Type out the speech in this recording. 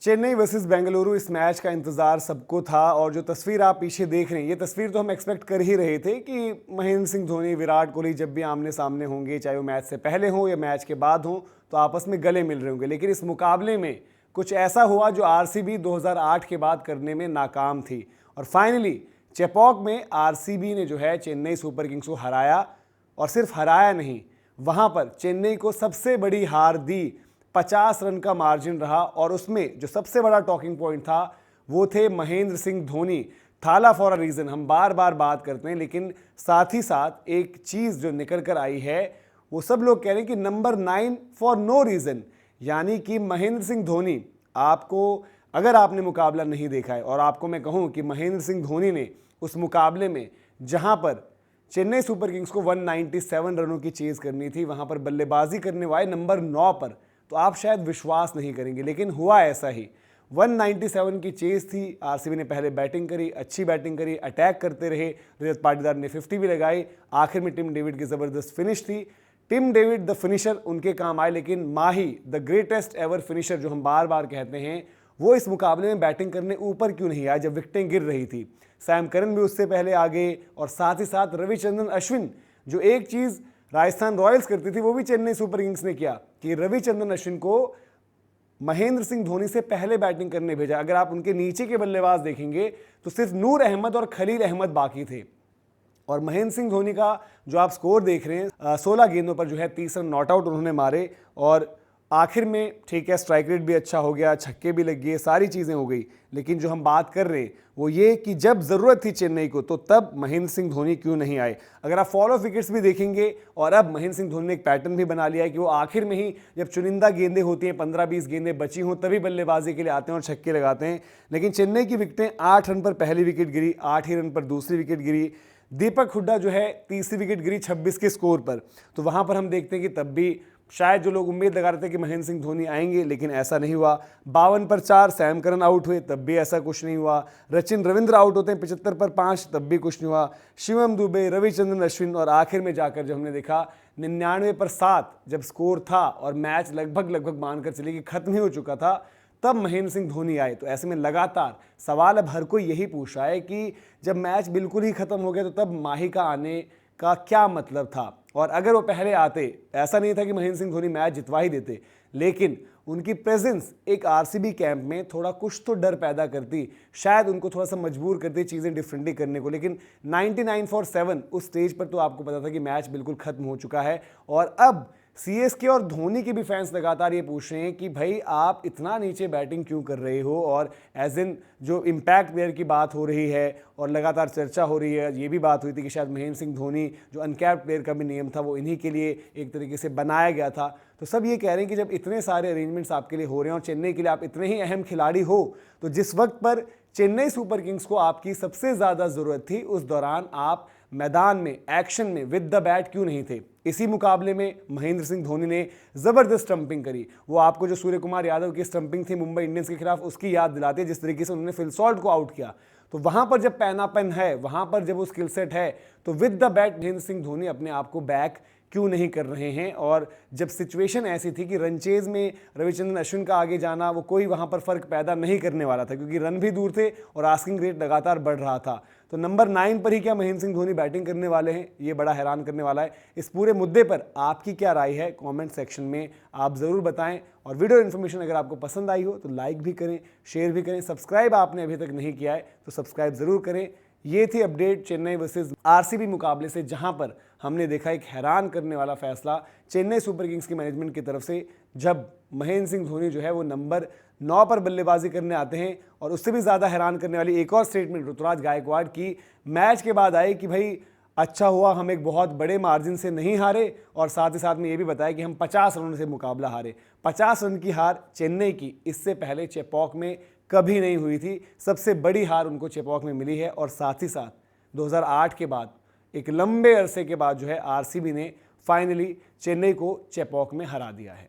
Chennai versus Bengaluru, इस match का इंतजार सबको था और जो तस्वीर आप पीछे देख रहे हैं, ये तस्वीर तो हम एक्सपेक्ट कर ही रहे थे कि महेंद्र सिंह धोनी, विराट कोहली जब भी आमने सामने होंगे, चाहे वो मैच से पहले हो या मैच के बाद हो, तो आपस में गले मिल रहे होंगे। लेकिन इस मुकाबले में कुछ ऐसा हुआ जो आरसीबी 2008 के बाद करने में नाकाम थी और फाइनली चेपॉक में आरसीबी ने जो है चेन्नई सुपर किंग्स को हराया। और सिर्फ हराया नहीं, वहाँ पर चेन्नई को सबसे बड़ी हार दी। 50 रन का मार्जिन रहा और उसमें जो सबसे बड़ा टॉकिंग पॉइंट था वो थे महेंद्र सिंह धोनी। थाला फॉर अ रीज़न, हम बार बार बात करते हैं, लेकिन साथ ही साथ एक चीज़ जो निकल कर आई है वो सब लोग कह रहे हैं कि नंबर 9 फॉर नो रीज़न, यानी कि महेंद्र सिंह धोनी। आपको, अगर आपने मुकाबला नहीं देखा है और आपको मैं कहूं कि महेंद्र सिंह धोनी ने उस मुकाबले में जहां पर चेन्नई सुपर किंग्स को 197 रनों की चेज़ करनी थी, वहां पर बल्लेबाजी करने वाले नंबर 9 पर, तो आप शायद विश्वास नहीं करेंगे, लेकिन हुआ ऐसा ही। 197 की चेज़ थी। आरसीबी ने पहले बैटिंग करी, अच्छी बैटिंग करी, अटैक करते रहे, रजत पाटीदार ने 50 भी लगाई, आखिर में टिम डेविड की ज़बरदस्त फिनिश थी। टिम डेविड द फिनिशर उनके काम आए, लेकिन माही द ग्रेटेस्ट एवर फिनिशर जो हम बार बार कहते हैं, वो इस मुकाबले में बैटिंग करने ऊपर क्यों नहीं आया जब विकेटें गिर रही थी। सैम करन भी उससे पहले आ गए और साथ ही साथ रविचंद्रन अश्विन, जो एक चीज़ राजस्थान रॉयल्स करती थी वो भी चेन्नई सुपर किंग्स ने किया कि रविचंद्रन अश्विन को महेंद्र सिंह धोनी से पहले बैटिंग करने भेजा। अगर आप उनके नीचे के बल्लेबाज देखेंगे तो सिर्फ नूर अहमद और खलील अहमद बाकी थे और महेंद्र सिंह धोनी का जो आप स्कोर देख रहे हैं, 16 गेंदों पर जो है 30 रन नॉट आउट उन्होंने मारे और आखिर में ठीक है स्ट्राइक रेट भी अच्छा हो गया, छक्के भी लग गए, सारी चीज़ें हो गई। लेकिन जो हम बात कर रहे हैं वो ये कि जब ज़रूरत थी चेन्नई को, तो तब महेंद्र सिंह धोनी क्यों नहीं आए। अगर आप फॉलो ऑफ विकेट्स भी देखेंगे, और अब महेंद्र सिंह धोनी ने एक पैटर्न भी बना लिया है कि वो आखिर में ही जब चुनिंदा गेंदें होती हैं, 15-20 गेंदें बची हों, तभी बल्लेबाजी के लिए आते हैं और छक्के लगाते हैं। लेकिन चेन्नई की विकेटें 8 रन पर पहली विकेट गिरी, 8 ही रन पर दूसरी विकेट गिरी। दीपक हुड्डा जो है तीसरी विकेट गिरी 26 के स्कोर पर। तो वहाँ पर हम देखते हैं कि तब भी शायद जो लोग उम्मीद लगा रहे थे कि महेंद्र सिंह धोनी आएंगे, लेकिन ऐसा नहीं हुआ। 52 पर 4 सैम करन आउट हुए, तब भी ऐसा कुछ नहीं हुआ। सचिन रविंद्र आउट होते हैं 75 पर 5, तब भी कुछ नहीं हुआ। शिवम दुबे, रविचंद्रन अश्विन, और आखिर में जाकर जब हमने देखा 99 पर 7 जब स्कोर था और मैच लगभग मानकर चलिए कि खत्म ही हो चुका था, तब महेंद्र सिंह धोनी आए। तो ऐसे में लगातार सवाल अब हर कोई यही पूछ रहा है कि जब मैच बिल्कुल ही खत्म हो गया तो तब माही का आने का क्या मतलब था। और अगर वो पहले आते, ऐसा नहीं था कि महेंद्र सिंह धोनी मैच जितवा ही देते, लेकिन उनकी प्रेजेंस एक आरसीबी कैंप में थोड़ा कुछ तो डर पैदा करती, शायद उनको थोड़ा सा मजबूर करती चीज़ें डिफरेंटली करने को। लेकिन 99 फॉर 7 उस स्टेज पर तो आपको पता था कि मैच बिल्कुल खत्म हो चुका है। और अब सीएसके और धोनी के भी फैंस लगातार ये पूछ रहे हैं कि भाई आप इतना नीचे बैटिंग क्यों कर रहे हो। और एज इन जो इम्पैक्ट प्लेयर की बात हो रही है और लगातार चर्चा हो रही है, ये भी बात हुई थी कि शायद महेंद्र सिंह धोनी जो अनकैप्ड प्लेयर का भी नियम था वो इन्हीं के लिए एक तरीके से बनाया गया था। तो सब ये कह रहे हैं कि जब इतने सारे अरेंजमेंट्स आपके लिए हो रहे हैं और चेन्नई के लिए आप इतने ही अहम खिलाड़ी हो, तो जिस वक्त पर चेन्नई सुपर किंग्स को आपकी सबसे ज़्यादा ज़रूरत थी, उस दौरान आप मैदान में, एक्शन में, विद द बैट क्यों नहीं थे। इसी मुकाबले में महेंद्र सिंह धोनी ने ज़बरदस्त स्टंपिंग करी। वो आपको जो सूर्य कुमार यादव की स्टंपिंग थी मुंबई इंडियंस के खिलाफ, उसकी याद दिलाती है, जिस तरीके से उन्होंने फिल सॉल्ट को आउट किया। तो वहाँ पर जब पैनापन है, वहाँ पर जब वो स्किल सेट है, तो with the bat Mahendra Singh Dhoni अपने आप को बैक क्यों नहीं कर रहे हैं। और जब सिचुएशन ऐसी थी कि रनचेज में रविचंद्रन अश्विन का आगे जाना वो कोई वहाँ पर फ़र्क पैदा नहीं करने वाला था, क्योंकि रन भी दूर थे और आस्किंग रेट लगातार बढ़ रहा था। तो नंबर 9 पर ही क्या महेंद्र सिंह धोनी बैटिंग करने वाले हैं, ये बड़ा हैरान करने वाला है। इस पूरे मुद्दे पर आपकी क्या राय है, कमेंट सेक्शन में आप ज़रूर बताएं। और वीडियो इन्फॉर्मेशन अगर आपको पसंद आई हो तो लाइक भी करें, शेयर भी करें। सब्सक्राइब आपने अभी तक नहीं किया है तो सब्सक्राइब ज़रूर करें। ये थी अपडेट चेन्नई वर्सेस आरसीबी मुकाबले से, जहां पर हमने देखा एक हैरान करने वाला फैसला चेन्नई सुपर किंग्स की मैनेजमेंट की तरफ से, जब महेंद्र सिंह धोनी जो है वो नंबर 9 पर बल्लेबाजी करने आते हैं। और उससे भी ज़्यादा हैरान करने वाली एक और स्टेटमेंट ऋतुराज गायकवाड़ की मैच के बाद आई कि भाई अच्छा हुआ हम एक बहुत बड़े मार्जिन से नहीं हारे, और साथ ही साथ में ये भी बताया कि हम 50 रनों से मुकाबला हारे। 50 रन की हार चेन्नई की इससे पहले चेपॉक में कभी नहीं हुई थी। सबसे बड़ी हार उनको चेपॉक में मिली है। और साथ ही साथ 2008 के बाद एक लंबे अरसे के बाद जो है आरसीबी ने फाइनली चेन्नई को चेपॉक में हरा दिया है।